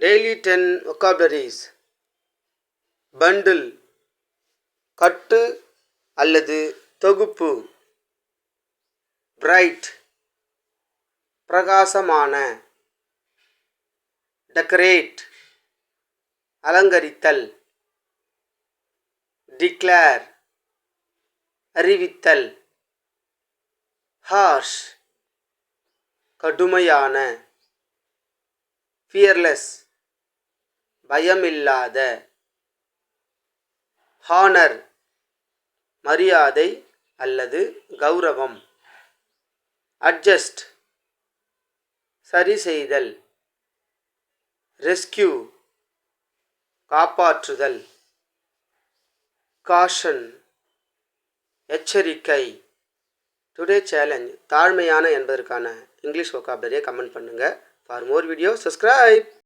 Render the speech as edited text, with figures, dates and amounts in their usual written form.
Daily 10 vocabularies. Bundle கட்டு அல்லது தொகுப்பு. Bright பிரகாசமான. Decorate அலங்கரித்தல். Declare அறிவித்தல். Harsh கடுமையான. Fearless பயமில்லாத. Honor மரியாதை அல்லது கௌரவம். Adjust சரி செய்தல். Rescue காப்பாற்றுதல். Caution எச்சரிக்கை. டுடே சேலஞ்ச் தாழ்மையான என்பதற்கான இங்கிலீஷ் vocabulary கமெண்ட் பண்ணுங்க. For more videos, subscribe.